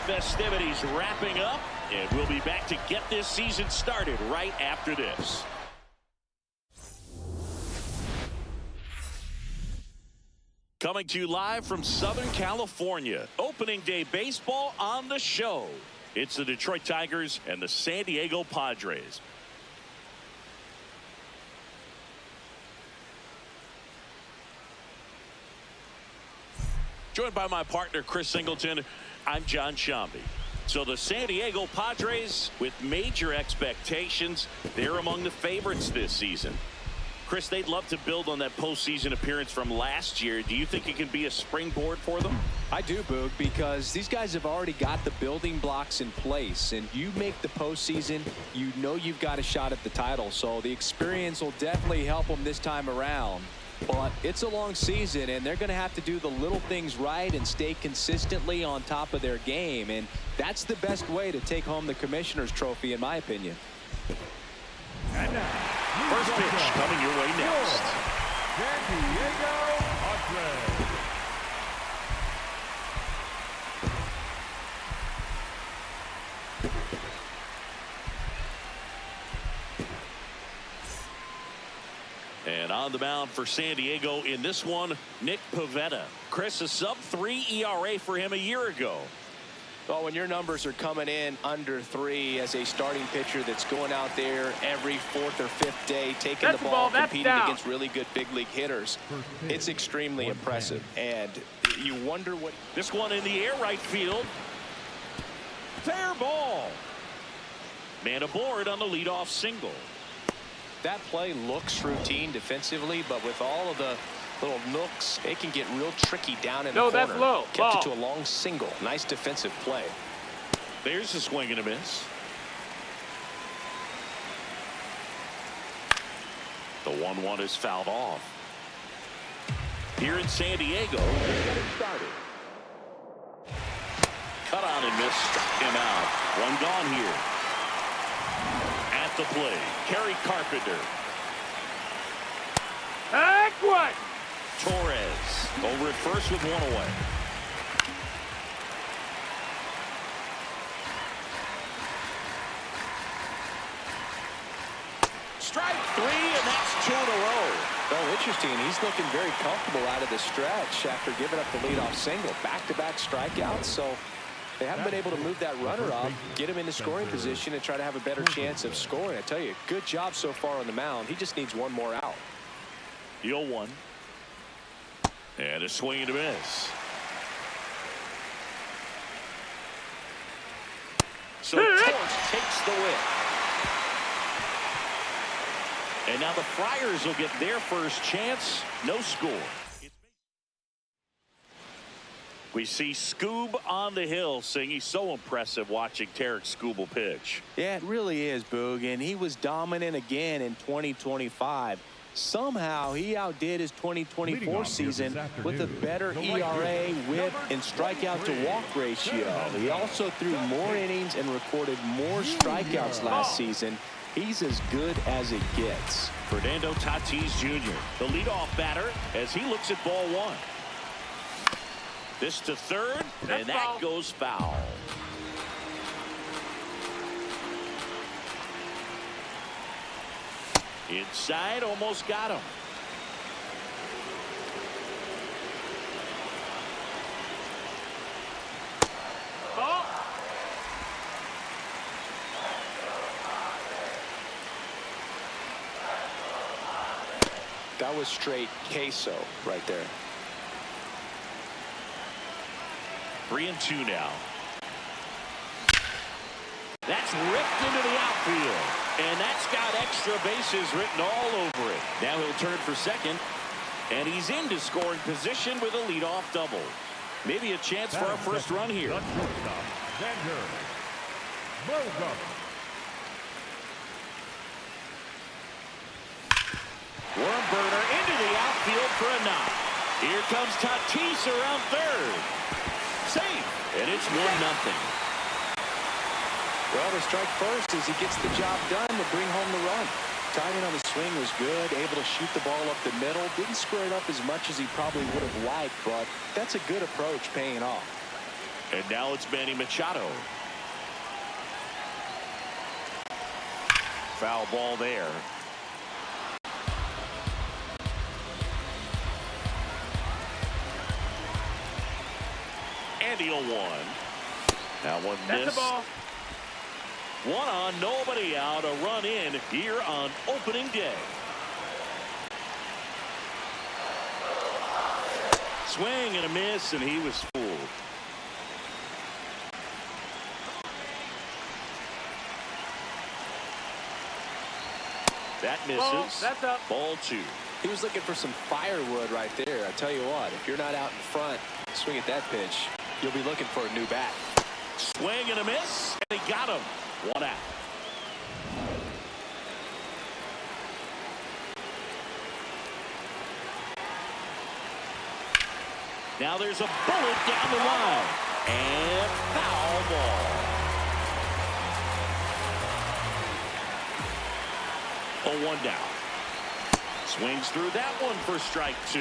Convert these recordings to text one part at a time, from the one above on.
festivities wrapping up, and we'll be back to get this season started right after this. Coming to you live from Southern California, opening day baseball on the show. It's the Detroit Tigers and the San Diego Padres. Joined by my partner, Chris Singleton, I'm John Shambi. So the San Diego Padres, with major expectations, they're among the favorites this season. Chris, they'd love to build on that postseason appearance from last year. Do you think it can be a springboard for them? I do, Boog, because these guys have already got the building blocks in place, and you make the postseason, you know you've got a shot at the title. So the experience will definitely help them this time around. But it's a long season, and they're going to have to do the little things right and stay consistently on top of their game. And that's the best way to take home the Commissioner's Trophy, in my opinion. And now, first pitch coming your way next. San Diego Padres. And on the mound for San Diego in this one, Nick Pivetta. Chris, a sub-3 ERA for him a year ago. Well, when your numbers are coming in under 3 as a starting pitcher that's going out there every 4th or 5th day, taking the ball, competing against really good big league hitters, it's extremely impressive. And you wonder what... This one in the air, right field. Fair ball. Man aboard on the leadoff single. That play looks routine defensively, but with all of the little nooks, it can get real tricky down in the corner. That's low. Kept it to a long single. Nice defensive play. There's a swing and a miss. The 1-1 is fouled off. Here in San Diego, they get it started. Cut on and miss, struck him out. One gone here. At the play, Kerry Carpenter. Heck what? Torres over at first with one away. Strike 3, and that's 2 in a row. Oh, interesting. He's looking very comfortable out of the stretch after giving up the leadoff single. Back-to-back strikeouts, so they haven't been able to move that runner up, get him into scoring position, and try to have a better chance of scoring. I tell you, good job so far on the mound. He just needs one more out. The 0-1. And a swing and a miss. So Torres takes the win. And now the Friars will get their first chance. No score. We see Scoob on the hill saying he's so impressive watching Tarek Skubal pitch. Yeah, it really is, Boog, and he was dominant again in 2025. Somehow he outdid his 2024 season with a better ERA, whip, and strikeout to walk ratio. He also threw more innings and recorded more strikeouts last season. He's as good as it gets. Fernando Tatis Jr., the leadoff batter, as he looks at ball 1. This to third, and that goes foul. Inside, almost got him. Oh. That was straight queso right there. 3-2 now. That's ripped into the outfield. And that's got extra bases written all over it. Now he'll turn for second. And he's into scoring position with a leadoff double. Maybe a chance for our first run here. Xander Bogaerts. Worm burner into the outfield for a knock. Here comes Tatis around third. Safe. And it's 1-0. Well, the strike first as he gets the job done to bring home the run. Timing on the swing was good, able to shoot the ball up the middle. Didn't square it up as much as he probably would have liked, but that's a good approach paying off. And now it's Manny Machado. Foul ball there. And the 0-1. Now one That's missed. the ball. One on, nobody out. A run in here on opening day. Swing and a miss, and he was fooled. That misses. Ball. That's up. Ball 2. He was looking for some firewood right there. I tell you what, if you're not out in front, swing at that pitch, you'll be looking for a new bat. Swing and a miss, and he got him. One out. Now there's a bullet down the line. And foul ball. 0-1 down. Swings through that one for strike 2.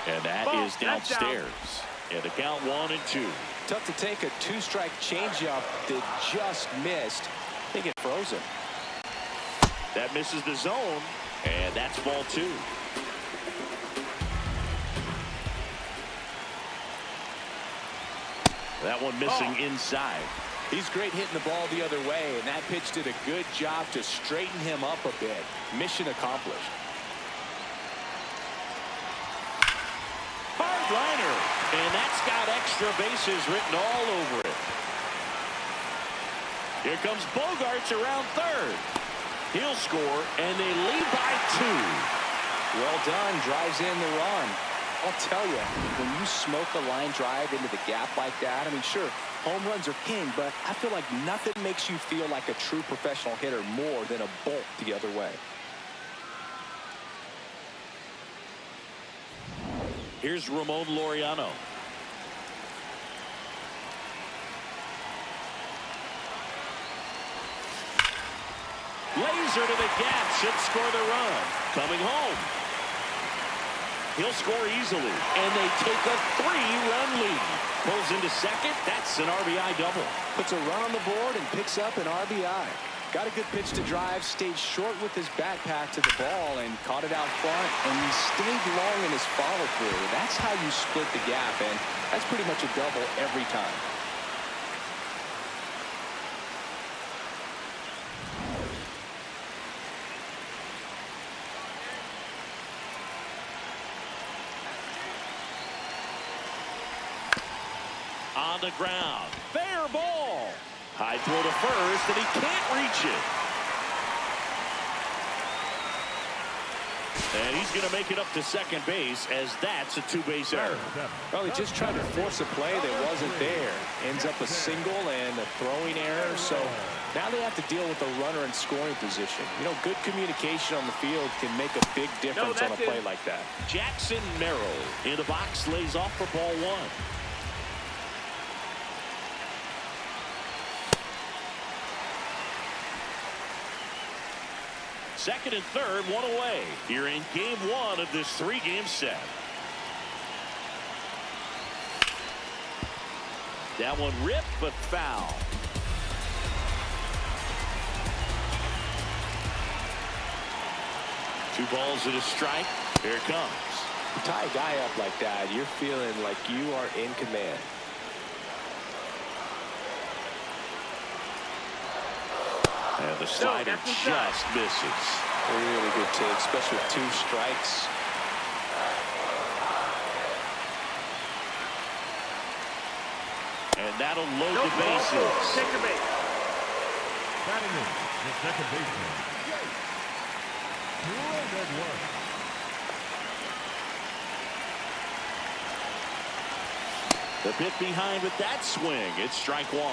And that Ball. is downstairs. And the count 1-2. Tough to take a 2-strike changeup that just missed. I think it froze him. That misses the zone, and that's ball 2. That one missing inside. He's great hitting the ball the other way, and that pitch did a good job to straighten him up a bit. Mission accomplished. Hard liner, and that's got extra bases written all over it. Here comes Bogaerts around third. He'll score, and they lead by 2. Well done. Drives in the run. I'll tell you, when you smoke a line drive into the gap like that, I mean, sure, home runs are king, but I feel like nothing makes you feel like a true professional hitter more than a bolt the other way. Here's Ramon Laureano. Laser to the gap, should score the run. Coming home. He'll score easily, and they take a 3-run lead. Pulls into second. That's an RBI double. Puts a run on the board and picks up an RBI. Got a good pitch to drive, stayed short with his backpack to the ball and caught it out front, and he stayed long in his follow-through. That's how you split the gap, and that's pretty much a double every time. On the ground. Fair ball. High throw to first, and he can't reach it. And he's going to make it up to second base, as that's a 2-base error. Well, he just tried to force a play that wasn't there. Ends up a single and a throwing error. So now they have to deal with the runner in scoring position. You know, good communication on the field can make a big difference on a play like that. Jackson Merrill in the box, lays off for ball 1. Second and third, one away here in game 1 of this 3-game set. That one ripped, but foul. Two balls and a strike. Here it comes. You tie a guy up like that, you're feeling like you are in command. And the slider just misses. Really good take, especially with 2 strikes. And that'll load the bases. Take the base. Batting in, the second baseman, Xander Bogaerts. The bit behind with that swing. It's strike 1.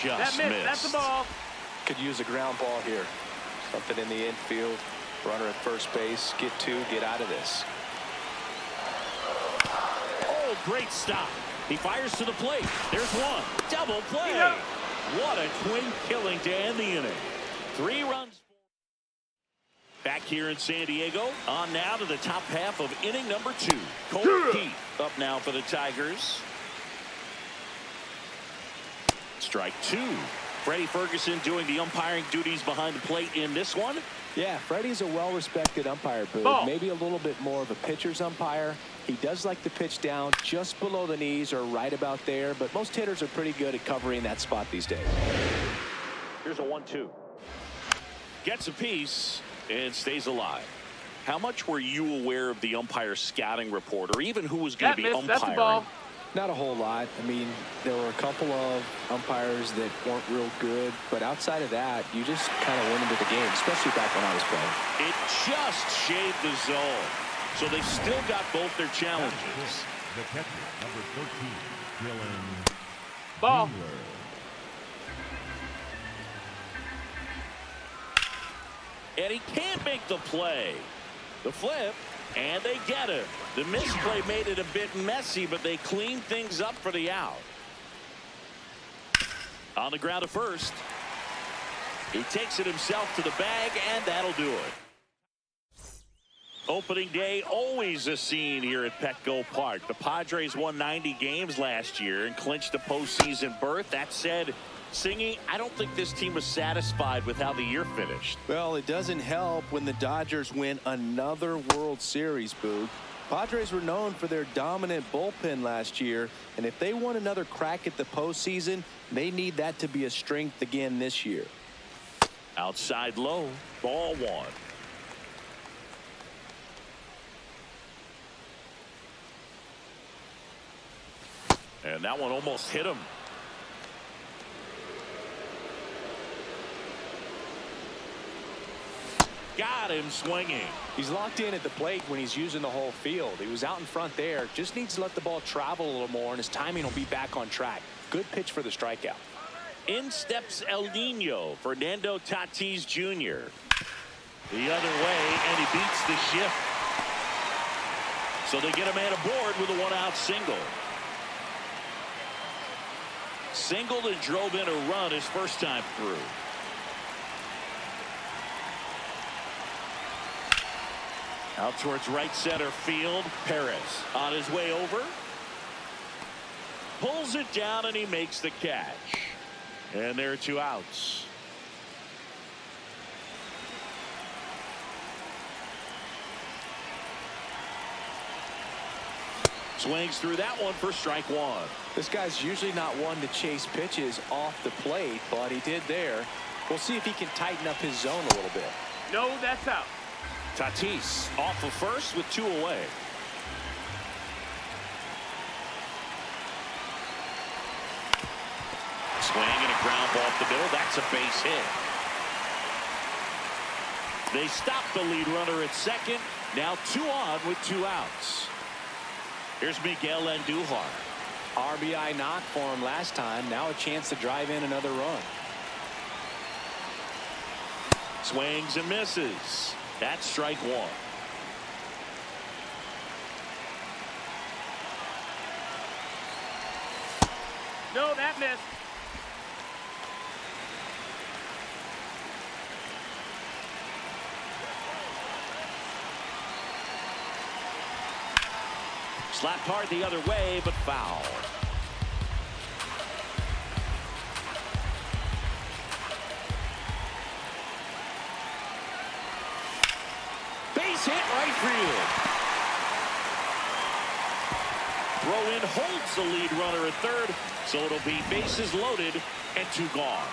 Just missed. That's the ball. Could use a ground ball here. Something in the infield. Runner at first base. Get 2. Get out of this. Oh, great stop. He fires to the plate. There's one. Double play. Yeah. What a twin killing to end the inning. 3 runs. Back here in San Diego. On now to the top half of inning number 2. Cole Keith up now for the Tigers. Strike 2. Freddie Ferguson doing the umpiring duties behind the plate in this one. Yeah, Freddie's a well-respected umpire, Boog. Maybe a little bit more of a pitcher's umpire. He does like to pitch down just below the knees or right about there, but most hitters are pretty good at covering that spot these days. Here's a 1-2. Gets a piece and stays alive. How much were you aware of the umpire's scouting report, or even who was going to be umpiring? That's the ball. Not a whole lot. I mean, there were a couple of umpires that weren't real good, but outside of that, you just kind of went into the game, especially back when I was playing. It just shaved the zone. So they still got both their challenges. The catcher, number 13, Dylan Ball. Wheeler. And he can't make the play. The flip, and they get it. The misplay made it a bit messy, but they cleaned things up for the out. On the ground to first. He takes it himself to the bag, and that'll do it. Opening day, always a scene here at Petco Park. The Padres won 90 games last year and clinched a postseason berth. That said, Singy, I don't think this team was satisfied with how the year finished. Well, it doesn't help when the Dodgers win another World Series, Boog. Padres were known for their dominant bullpen last year, and if they want another crack at the postseason, they need that to be a strength again this year. Outside low, ball 1. And that one almost hit him. Got him swinging. He's locked in at the plate when he's using the whole field. He was out in front there. Just needs to let the ball travel a little more, and his timing will be back on track. Good pitch for the strikeout. In steps El Nino, Fernando Tatis Jr. The other way, and he beats the shift. So they get a man aboard with a 1-out single. Singled and drove in a run his first time through. Out towards right center field. Perez on his way over. Pulls it down and he makes the catch. And there are 2 outs. Swings through that one for strike 1. This guy's usually not one to chase pitches off the plate, but he did there. We'll see if he can tighten up his zone a little bit. No, that's out. Tatis off of first with 2 away. Swing and a ground ball up the middle. That's a base hit. They stop the lead runner at second. Now 2 on with 2 outs. Here's Miguel Andujar. RBI knock for him last time. Now a chance to drive in another run. Swings and misses. That's strike 1. No, that missed. Slapped hard the other way, but foul. Base hit right field. Throw in holds the lead runner at third, so it'll be bases loaded and 2 gone.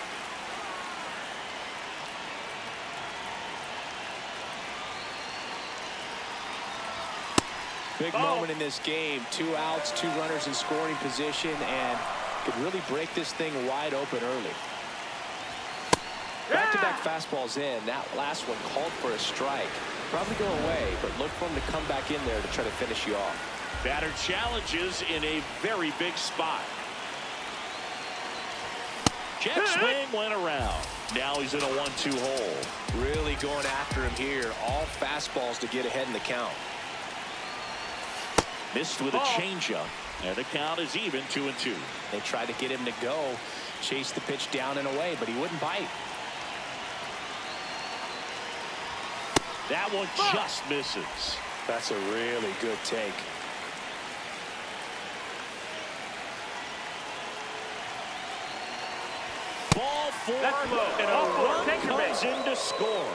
Big moment in this game. 2 outs, 2 runners in scoring position, and could really break this thing wide open early. Back-to-back fastballs in. That last one called for a strike. Probably go away, but look for him to come back in there to try to finish you off. Batter challenges in a very big spot. Jet swing went around. Now he's in a 1-2 hole. Really going after him here. All fastballs to get ahead in the count. Missed with a changeup. And the count is even 2-2. They tried to get him to go, chase the pitch down and away, but he wouldn't bite. That one just misses. That's a really good take. Ball four, That's low. and Ball a four. run Take your comes base. in to score.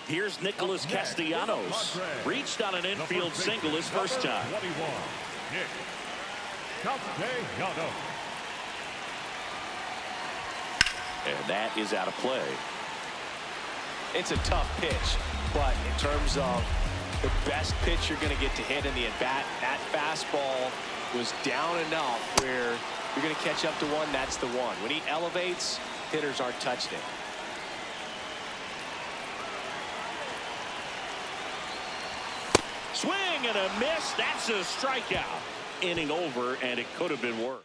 Here's Nicholas Castellanos. Reached on an infield single his first time. 21, Nick Castellanos. And that is out of play. It's a tough pitch, but in terms of the best pitch you're going to get to hit in the at-bat, that fastball was down enough where you're going to catch up to one. That's the one. When he elevates, hitters aren't touching it. Swing and a miss. That's a strikeout. Inning over, and it could have been worse.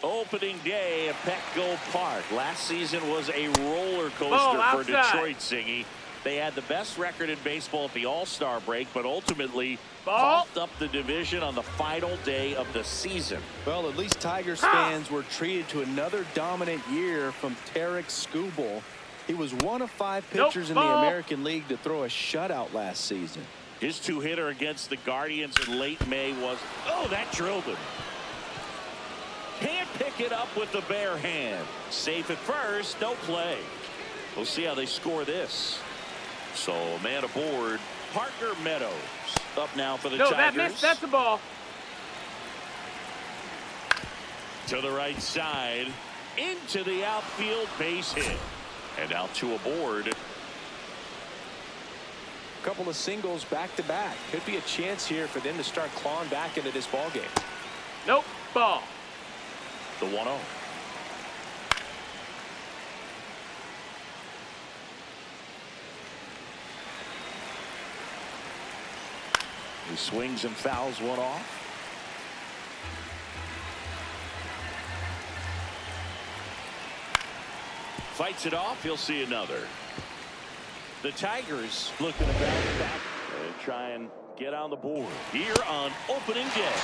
Opening day at Petco Park. Last season was a roller coaster for Detroit, Singy. They had the best record in baseball at the All-Star break, but ultimately coughed up the division on the final day of the season. Well, at least Tigers fans were treated to another dominant year from Tarek Skubal. He was one of 5 pitchers in the American League to throw a shutout last season. His two-hitter against the Guardians in late May was, oh, that drilled him. Can't pick it up with the bare hand. Safe at first, no play. We'll see how they score this. So, man aboard, Parker Meadows. Up now for the Tigers. That missed. That's the ball. To the right side. Into the outfield, base hit. And out to aboard. A couple of singles back-to-back. Could be a chance here for them to start clawing back into this ballgame. Nope. Ball. The 1-0. He swings and fouls one off. Fights it off. He'll see another. The Tigers looking to bounce back and try and get on the board here on opening day.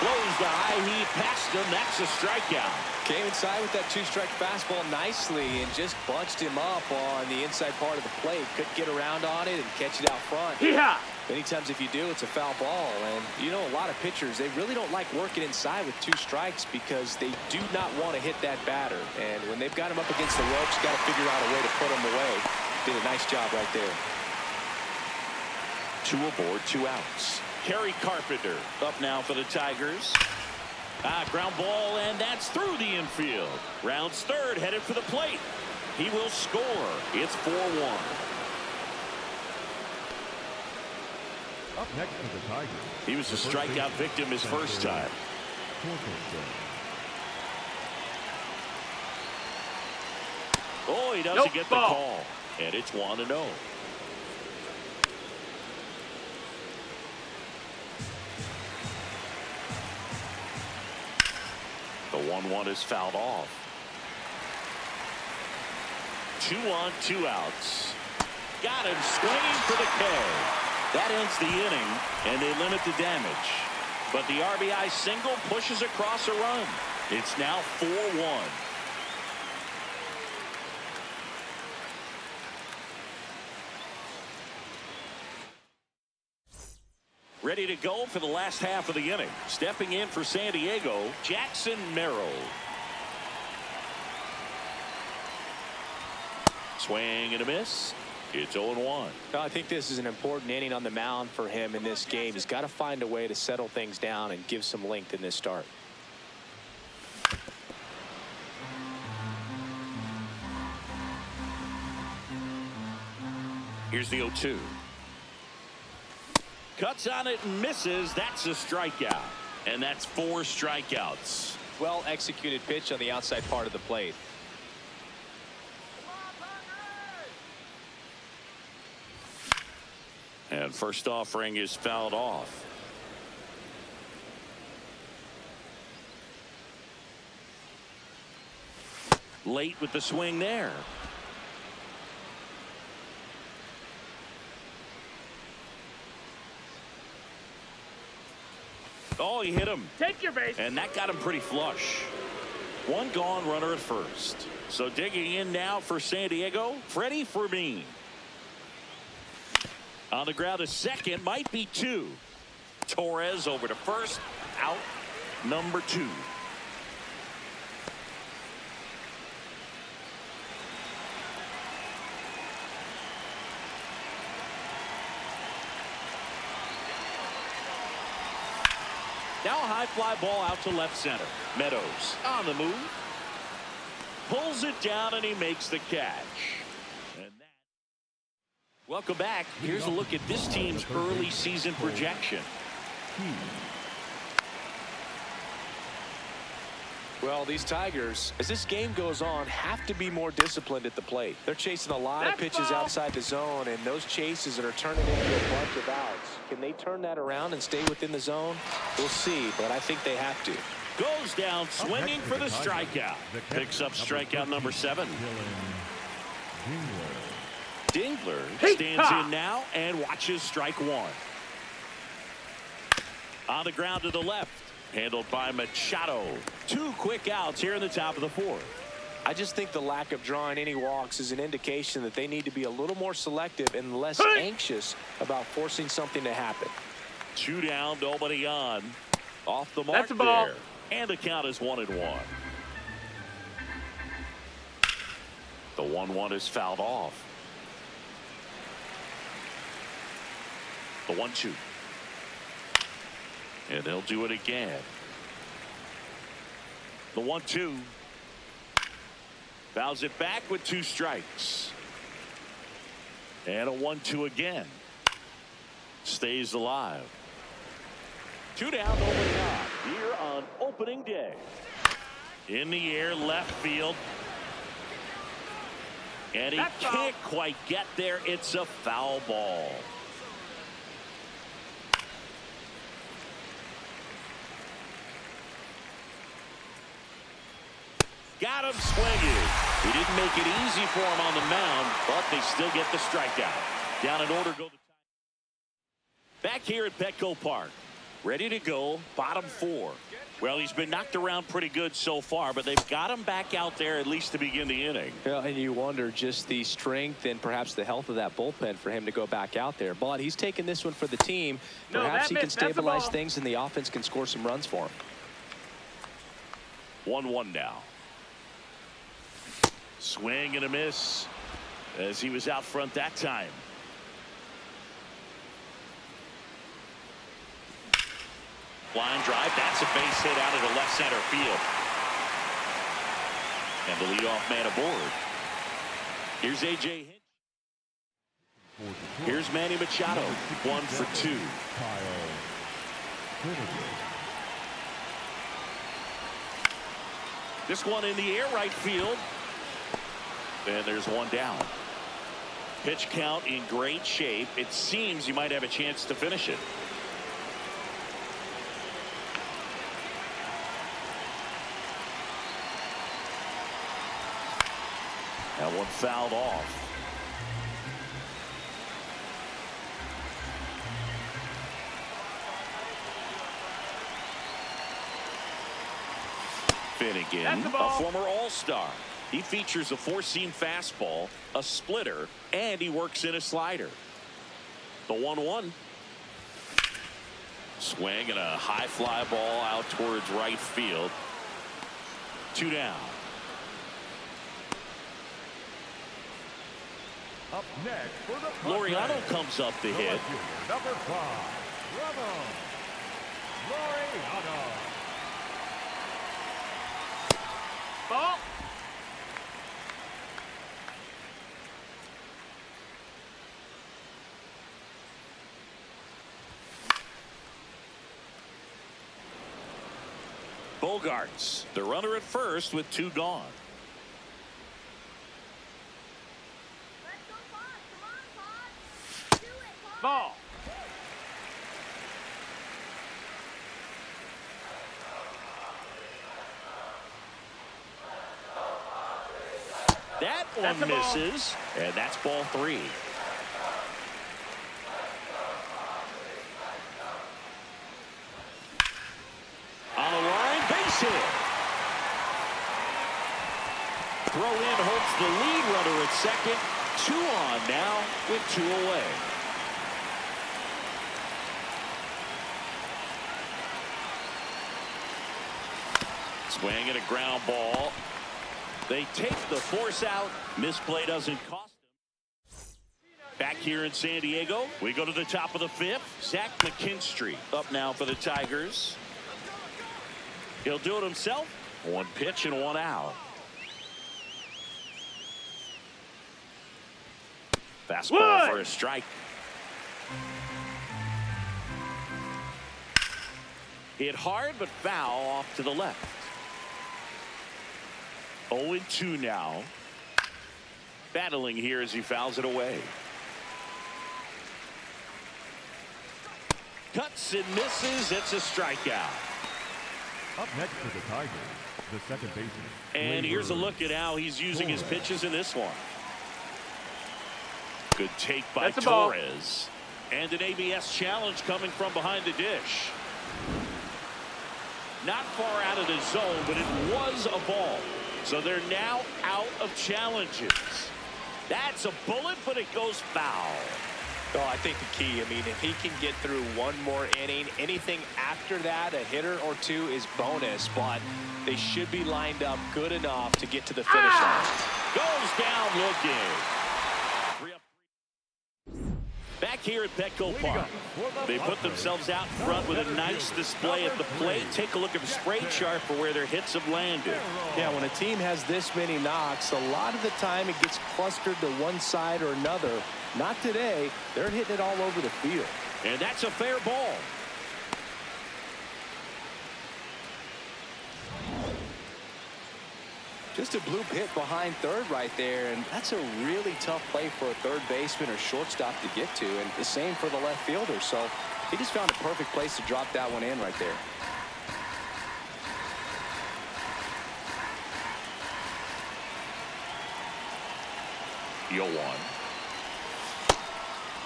Blows the high heat past him. That's a strikeout. Came inside with that 2-strike fastball nicely and just bunched him up on the inside part of the plate. Couldn't get around on it and catch it out front. Yeah. Many times if you do, it's a foul ball. And you know, a lot of pitchers, they really don't like working inside with 2 strikes because they do not want to hit that batter. And when they've got him up against the ropes, got to figure out a way to put him away. Did a nice job right there. 2 aboard, 2 outs. Kerry Carpenter up now for the Tigers. Ground ball, and that's through the infield. Rounds third, headed for the plate. He will score. It's 4-1. Up next to the Tigers. He was a strikeout victim his first time. Oh, he doesn't get the call. And it's 1-0. The 1-1 is fouled off. 2 on, 2 outs. Got him swinging for the K. That ends the inning, and they limit the damage. But the RBI single pushes across a run. It's now 4-1. Ready to go for the last half of the inning. Stepping in for San Diego, Jackson Merrill. Swing and a miss. It's 0-1. I think this is an important inning on the mound for him in this game. He's got to find a way to settle things down and give some length in this start. Here's the 0-2. Cuts on it and misses. That's a strikeout. And that's 4 strikeouts. Well executed pitch on the outside part of the plate. And first offering is fouled off. Late with the swing there. Oh, he hit him. Take your base. And that got him pretty flush. One gone, runner at first. So digging in now for San Diego, Freddie Fermin. On the ground to second, might be two. Torres over to first, out number 2. Now a high fly ball out to left center. Meadows on the move. Pulls it down and he makes the catch. And that... Welcome back. Here's a look at this team's early season projection. Well, these Tigers, as this game goes on, have to be more disciplined at the plate. They're chasing a lot of pitches outside the zone, and those chases are turning into a bunch of outs. Can they turn that around and stay within the zone? We'll see, but I think they have to. Goes down swinging for the strikeout. Picks up strikeout number 7. Dingler stands in now and watches strike 1. On the ground to the left. Handled by Machado. 2 quick outs here in the top of the 4th. I just think the lack of drawing any walks is an indication that they need to be a little more selective and less anxious about forcing something to happen. 2 down, nobody on. Off the mark. That's a ball. There. And the count is 1-1. The 1-1 is fouled off. The 1-2. And they'll do it again. The 1-2. Fouls it back with 2 strikes. And a 1-2 again. Stays alive. 2 down, nobody on. Here on opening day. In the air, left field. And he can't quite get there. It's a foul ball. Got him swinging. He didn't make it easy for him on the mound, but they still get the strikeout. Down in order go the back here at Petco Park. Ready to go, bottom 4. Well, he's been knocked around pretty good so far, but they've got him back out there at least to begin the inning. Yeah, and you wonder just the strength and perhaps the health of that bullpen for him to go back out there. But he's taking this one for the team. Perhaps he can stabilize things and the offense can score some runs for him. 1-1 now. Swing and a miss as he was out front that time. Line drive. That's a base hit out into left center field. And the leadoff man aboard. Here's A.J. Hinch. Here's Manny Machado. 1 for 2. This one in the air right field. And there's 1 down. Pitch count in great shape. It seems you might have a chance to finish it. That one fouled off. Finnegan, a former All-Star. He features a 4-seam fastball, a splitter, and he works in a slider. The 1-1. Swing and a high fly ball out towards right field. 2 down. Up next for the Laureano comes up the hit. Number 5, Ramon Laureano. Ball. Bogaerts, the runner at first with 2 gone. Ball. That one misses, and that's ball 3. the lead runner at second. 2 on now with 2 away. Swing and a ground ball. They take the force out. Misplay doesn't cost them. Back here in San Diego, we go to the top of the 5th. Zach McKinstry up now for the Tigers. He'll do it himself. 1 pitch and 1 out. Fastball for a strike. Hit hard but foul off to the left. 0-2 now. Battling here as he fouls it away. Cuts and misses. It's a strikeout. Up next for the Tigers, the second baseman. And here's a look at how he's using his pitches in this one. Good take by Torres. And an ABS challenge coming from behind the dish. Not far out of the zone, but it was a ball. So they're now out of challenges. That's a bullet, but it goes foul. Oh, I think the key, I mean, if he can get through 1 more inning, anything after that, a hitter or 2 is bonus, but they should be lined up good enough to get to the finish line. Goes down looking. Back here at Petco Park, they put themselves out front with a nice display at the plate. Take a look at the spray chart for where their hits have landed. Yeah, when a team has this many knocks, a lot of the time it gets clustered to one side or another. Not today. They're hitting it all over the field. And that's a fair ball. Just a bloop hit behind third right there, and that's a really tough play for a third baseman or shortstop to get to, and the same for the left fielder. So he just found a perfect place to drop that one in right there. Yoan.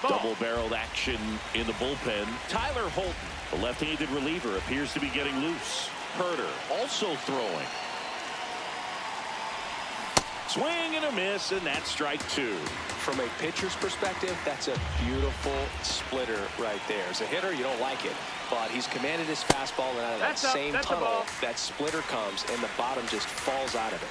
Double-barreled action in the bullpen. Tyler Holton, the left-handed reliever, appears to be getting loose. Herter also throwing. Swing and a miss, and that's strike 2. From a pitcher's perspective, that's a beautiful splitter right there. As a hitter, you don't like it, but he's commanded his fastball, and out of that same tunnel, that splitter comes, and the bottom just falls out of it.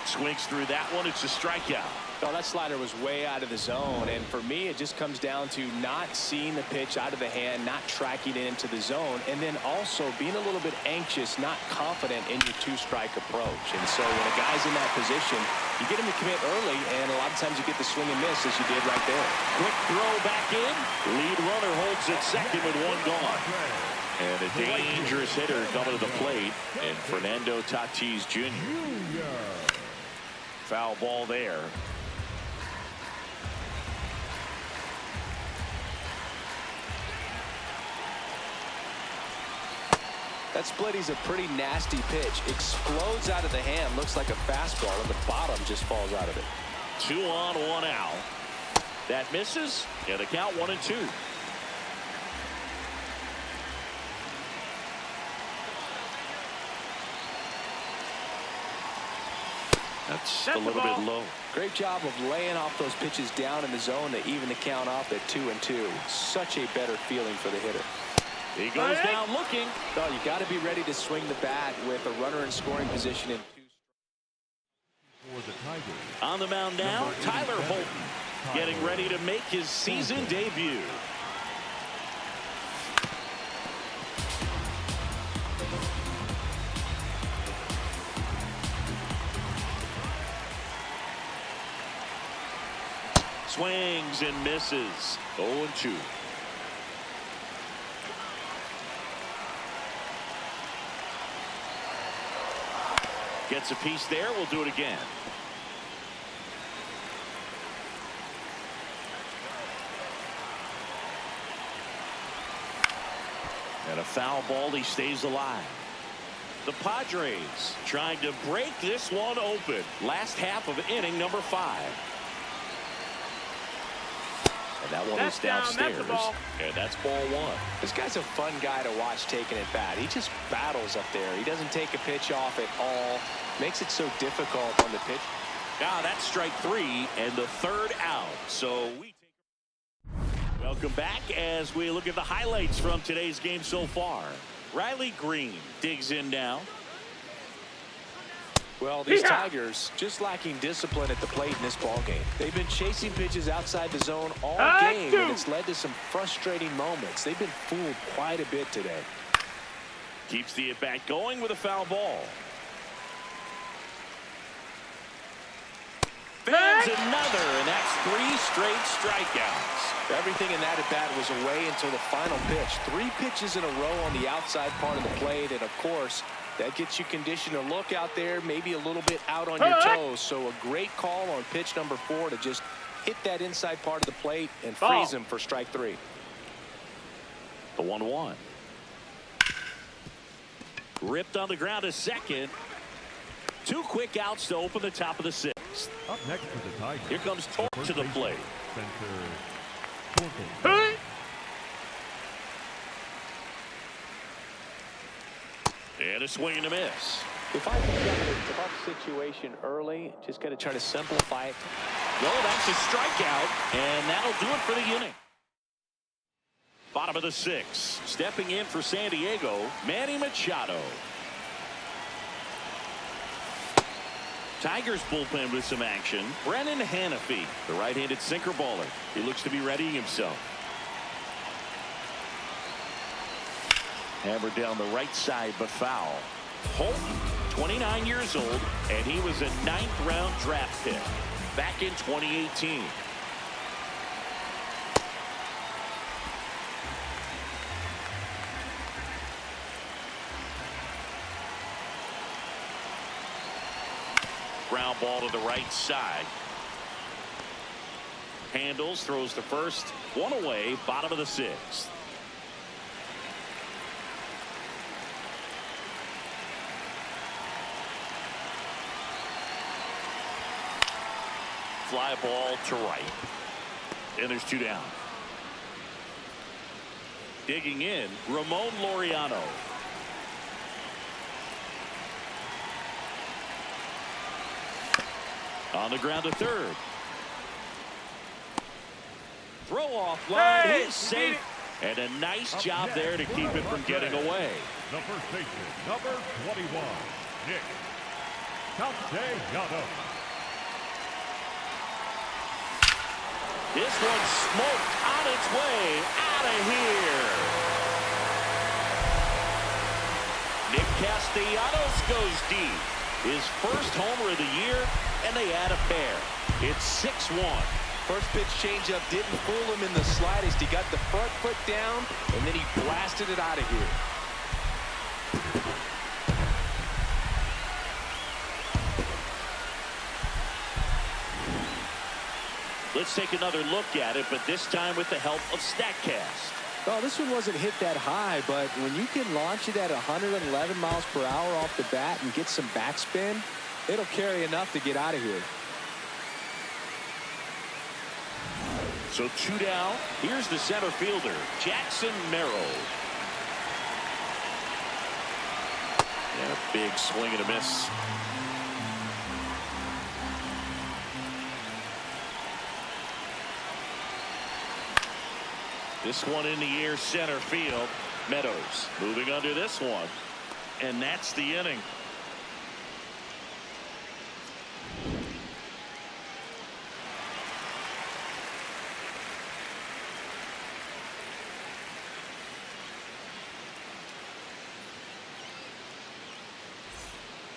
Swings through that one. It's a strikeout. Oh, that slider was way out of the zone, and for me it just comes down to not seeing the pitch out of the hand, not tracking it into the zone, and then also being a little bit anxious, not confident in your 2-strike approach. And so when a guy's in that position, you get him to commit early, and a lot of times you get the swing and miss as you did right there. Quick throw back in. Lead runner holds at second with 1 gone. And a dangerous hitter coming to the plate, and Fernando Tatis Jr. Foul ball there. That splitty's a pretty nasty pitch. Explodes out of the hand. Looks like a fastball, and the bottom just falls out of it. 2 on, 1 out. That misses, and the count 1-2. That's a little bit low. Great job of laying off those pitches down in the zone to even the count up at 2-2. Such a better feeling for the hitter. He goes down looking. No, you got to be ready to swing the bat with a runner in scoring position in 2. For the Tigers, On the mound now, Tyler Holton getting ready to make his season debut. Swings and misses. 0-2. Gets a piece there. We'll do it again. And a foul ball. He stays alive. The Padres trying to break this one open. Last half of inning number 5. And that one That's is down, downstairs. that's the ball. And that's ball one. This guy's a fun guy to watch taking at bat. He just battles up there. He doesn't take a pitch off at all. Makes it so difficult on the pitch. Ah, that's strike three and the third out. So we welcome back as we look at the highlights from today's game so far. Riley Green digs in now. Well, these Tigers just lacking discipline at the plate in this ballgame. They've been chasing pitches outside the zone all game, and it's led to some frustrating moments. They've been fooled quite a bit today. Keeps the at-bat going with a foul ball. Fans another, and that's 3 straight strikeouts. Everything in that at-bat was away until the final pitch. 3 pitches in a row on the outside part of the plate, and of course, that gets you conditioned to look out there, maybe a little bit out on your toes. So a great call on pitch number 4 to just hit that inside part of the plate and freeze him for strike 3. The 1-1. Ripped on the ground to second. 2 quick outs to open the top of the 6th. Up next for the Tigers. Here comes Torque to the plate. And a swing and a miss. If I can get in a tough situation early, just got to try to simplify it. Well, that's a strikeout, and that'll do it for the inning. Bottom of the 6th. Stepping in for San Diego, Manny Machado. Tigers bullpen with some action. Brennan Hanafy, the right-handed sinker baller. He looks to be readying himself. Hammered down the right side, but foul. Holton, 29 years old, and he was a 9th-round draft pick back in 2018. Ground ball to the right side. Handles, throws to first. 1 away, bottom of the 6th. Fly ball to right. And there's 2 down. Digging in, Ramon Laureano. On the ground to third. Throw off line. He's safe. And a nice job there to keep it from getting away. The first baseman, number 21, Nick Castellanos. This one's smoked on its way out of here. Nick Castellanos goes deep. His first homer of the year, and they add a pair. It's 6-1. First pitch changeup didn't fool him in the slightest. He got the front foot down, and then he blasted it out of here. Let's take another look at it, but this time with the help of StatCast. Well, this one wasn't hit that high, but when you can launch it at 111 miles per hour off the bat and get some backspin, it'll carry enough to get out of here. So 2 down. Here's the center fielder, Jackson Merrill. And a big swing and a miss. This one in the air, center field. Meadows moving under this one. And that's the inning.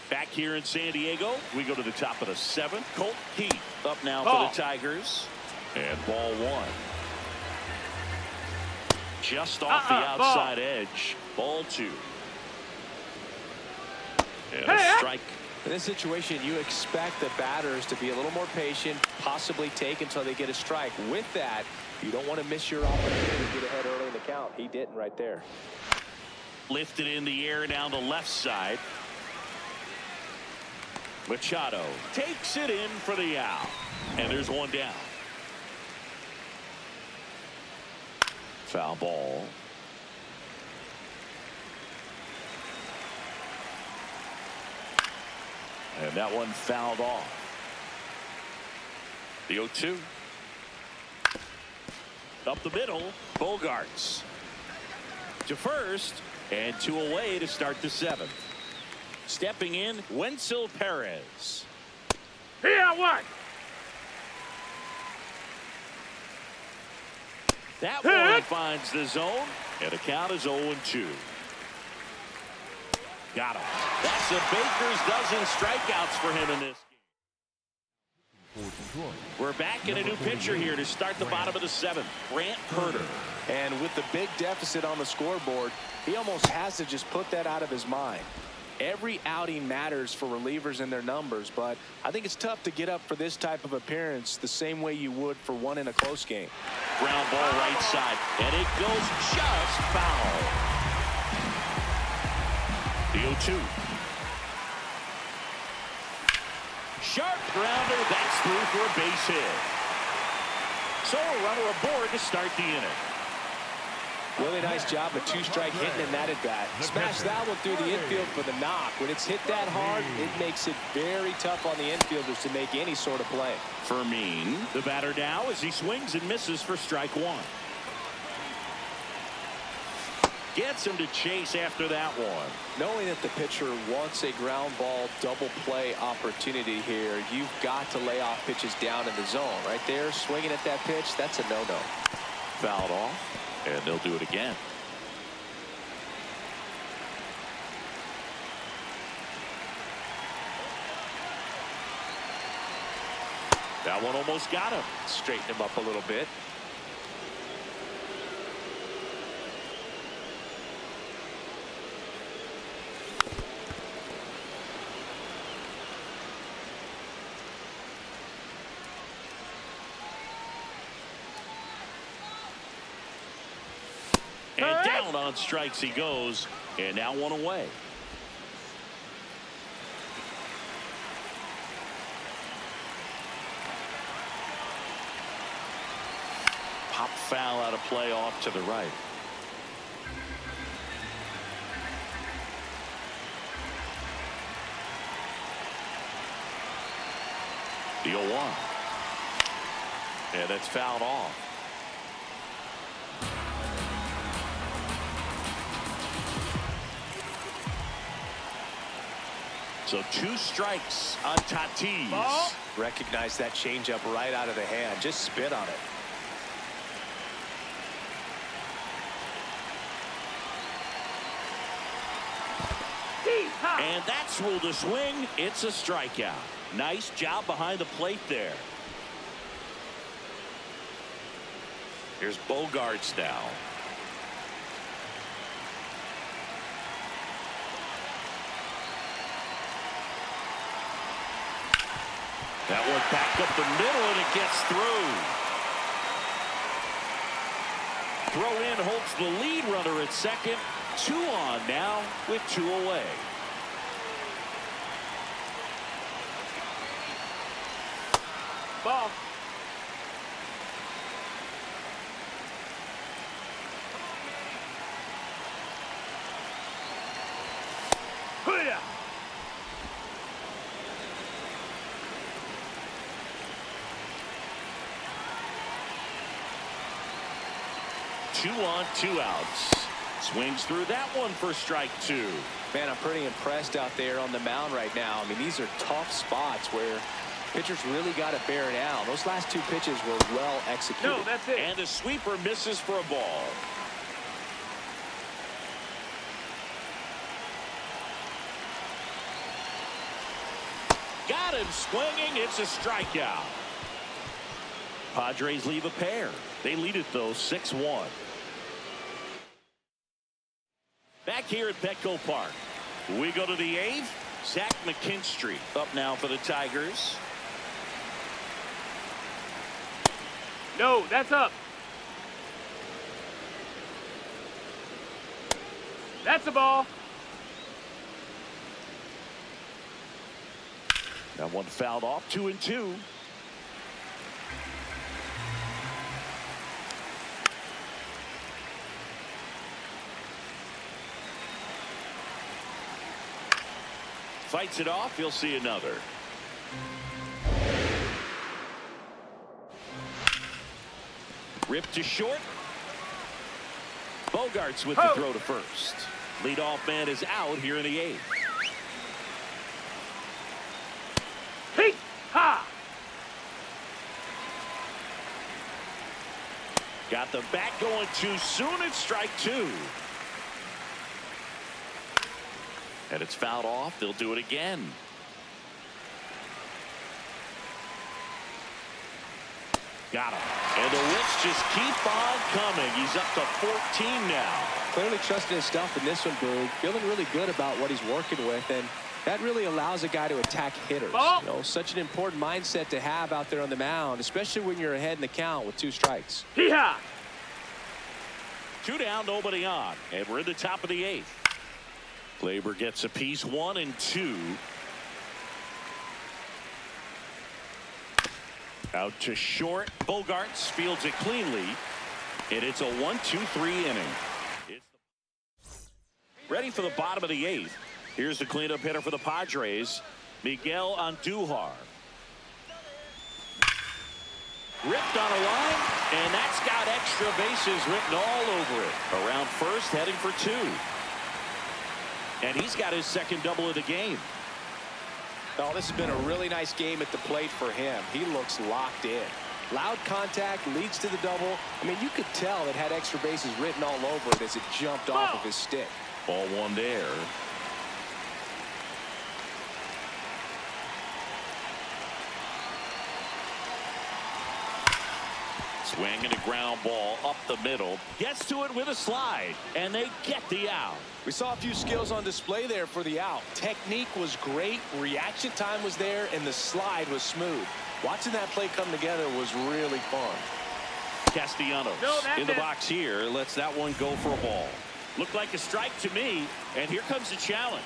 Back here in San Diego, we go to the top of the 7th. Colt Heath up now for the Tigers. And ball 1. Just off the outside edge. Ball 2. And a strike. In this situation, you expect the batters to be a little more patient, possibly take until they get a strike. With that, you don't want to miss your opportunity to get ahead early in the count. He didn't right there. Lifted in the air down the left side. Machado takes it in for the out. And there's 1 down. Foul ball. And that one fouled off. The 0-2. Up the middle, Bogaerts to first, and 2 away to start the 7th. Stepping in, Wenzel Perez. Here, one. That one finds the zone, and the count is 0-2. Got him. That's a baker's dozen strikeouts for him in this game. We're back in a new pitcher here to start the bottom of the 7th. Grant Herter. And with the big deficit on the scoreboard, he almost has to just put that out of his mind. Every outing matters for relievers and their numbers, but I think it's tough to get up for this type of appearance the same way you would for one in a close game. Ground ball right side, and it goes just foul. The 0-2. Sharp grounder, that's through for a base hit. So a runner aboard to start the inning. Really nice job, a 2-strike hitting in that at bat. Smash that one through the infield for the knock. When it's hit that hard, it makes it very tough on the infielders to make any sort of play. Fermin, the batter now as he swings and misses for strike 1. Gets him to chase after that one. Knowing that the pitcher wants a ground ball double play opportunity here, you've got to lay off pitches down in the zone. Right there, swinging at that pitch, that's a no-no. Fouled off, and they'll do it again. That one almost got him. Straighten him up a little bit. And down on strikes he goes, and now one away. Pop foul out of play off to the right. The 0-1. And it's fouled off. So 2 strikes on Tatis. Ball. Recognize that changeup right out of the hand. Just spit on it. And that's ruled a swing. It's a strikeout. Nice job behind the plate there. Here's Bogaerts now. That one back up the middle, and it gets through. Throw in holds the lead runner at second. 2 on now with 2 away. Ball. Hoo-yah. Two on, 2 outs. Swings through that one for strike 2. Man, I'm pretty impressed out there on the mound right now. I mean, these are tough spots where pitchers really got to bear down. Those last 2 pitches were well executed. No, that's it. And a sweeper misses for a ball. Got him swinging. It's a strikeout. Padres leave a pair. They lead it, though, 6-1. Back here at Petco Park, we go to the 8th. Zach McKinstry up now for the Tigers. No, that's up. That's a ball. That one fouled off. 2-2. Fights it off. You'll see another. Ripped to short. Bogaerts with the throw to first. Leadoff man is out here in the 8th. Hey, ha! Got the bat going too soon. It's strike 2. And it's fouled off. They'll do it again. Got him. And the whiffs just keep on coming. He's up to 14 now. Clearly trusting his stuff in this one, Boog. Feeling really good about what he's working with, and that really allows a guy to attack hitters. You know, such an important mindset to have out there on the mound, especially when you're ahead in the count with 2 strikes. Hee-haw! 2 down, nobody on. And we're in the top of the 8th. Glaber gets a piece, 1 and 2. Out to short. Bogaerts fields it cleanly. And it's a 1-2-3 inning. Ready for the bottom of the 8th. Here's the cleanup hitter for the Padres, Miguel Andujar. Ripped on a line, and that's got extra bases written all over it. Around first, heading for 2. And he's got his second double of the game. Oh, this has been a really nice game at the plate for him. He looks locked in. Loud contact leads to the double. I mean, you could tell it had extra bases written all over it as it jumped off of his stick. Ball 1 there. Swinging a ground ball up the middle. Gets to it with a slide, and they get the out. We saw a few skills on display there for the out. Technique was great, reaction time was there, and the slide was smooth. Watching that play come together was really fun. Castellanos in the box here. Lets that one go for a ball. Looked like a strike to me, and here comes the challenge.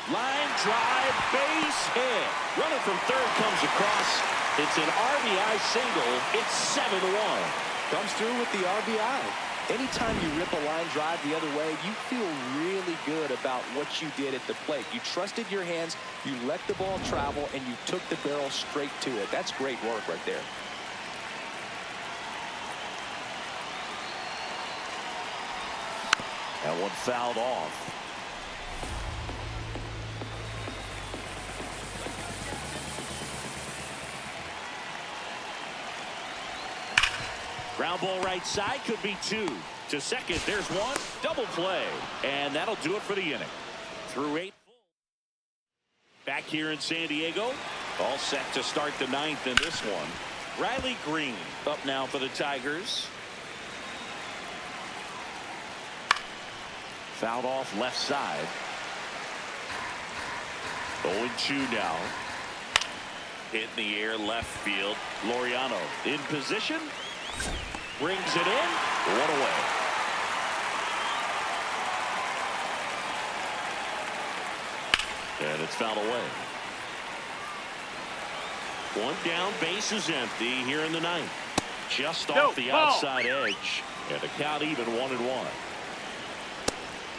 Line drive, base hit. Runner from third comes across. It's an RBI single. It's 7-1. Comes through with the RBI. Anytime you rip a line drive the other way, you feel really good about what you did at the plate. You trusted your hands, you let the ball travel, and you took the barrel straight to it. That's great work right there. That one fouled off. Ground ball right side, could be 2. To second, there's 1. Double play. And that'll do it for the inning. Through 8. Back here in San Diego. All set to start the 9th in this one. Riley Green up now for the Tigers. Fouled off left side. 0-2 now. Hit in the air left field. Laureano in position. Brings it in. 1 away. And it's fouled away. 1 down, base is empty here in the 9th. Just off the outside edge. And a count even 1-1.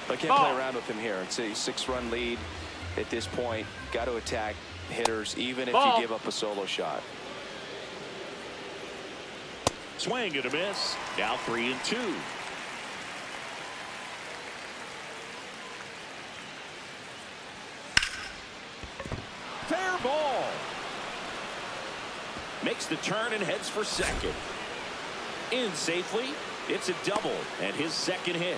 I can't play around with him here. It's a 6-run lead at this point. Got to attack hitters even if you give up a solo shot. Swing and a miss. Now 3-2. Fair ball. Makes the turn and heads for second. In safely. It's a double and his second hit.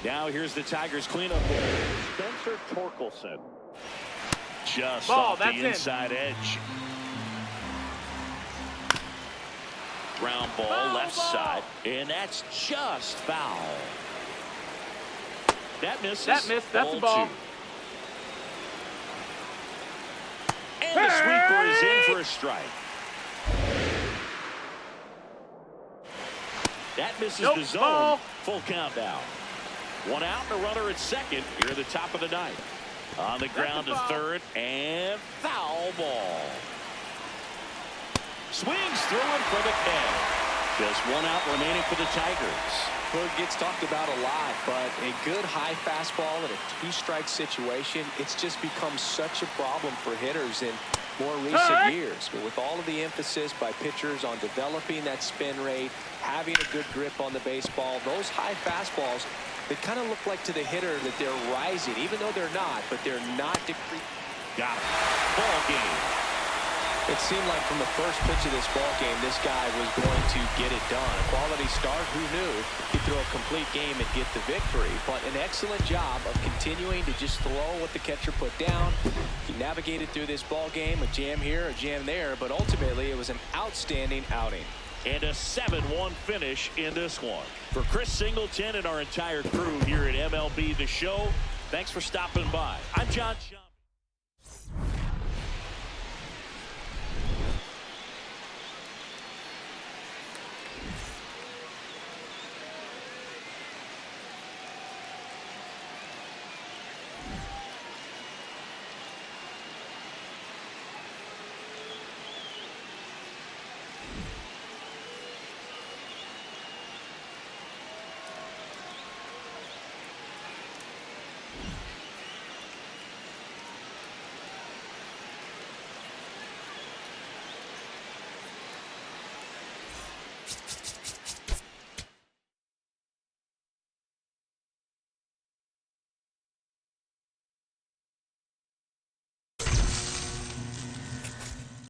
Now here's the Tigers cleanup hitter, Spencer Torkelson. Just off the inside edge. Ground ball left side, and that's just foul. That misses. That missed. That's a ball. 2. And the sweeper is in for a strike. That misses the zone. Ball. Full count now. 1 out and a runner at second here at the top of the 9th. On the ground to third, and foul ball. Swings through it for the catch. Just one out remaining for the Tigers. Well, it gets talked about a lot, but a good high fastball in a two-strike situation, it's just become such a problem for hitters in more recent years. But with all of the emphasis by pitchers on developing that spin rate, having a good grip on the baseball, those high fastballs, they kind of look like to the hitter that they're rising, even though they're not, but they're not decreasing. Got it. Ball game. It seemed like from the first pitch of this ball game, this guy was going to get it done. A quality start, who knew? He'd throw a complete game and get the victory. But an excellent job of continuing to just throw what the catcher put down. He navigated through this ball game, a jam here, a jam there, but ultimately it was an outstanding outing. And a 7-1 finish in this one. For Chris Singleton and our entire crew here at MLB The Show, thanks for stopping by. I'm John Shambi.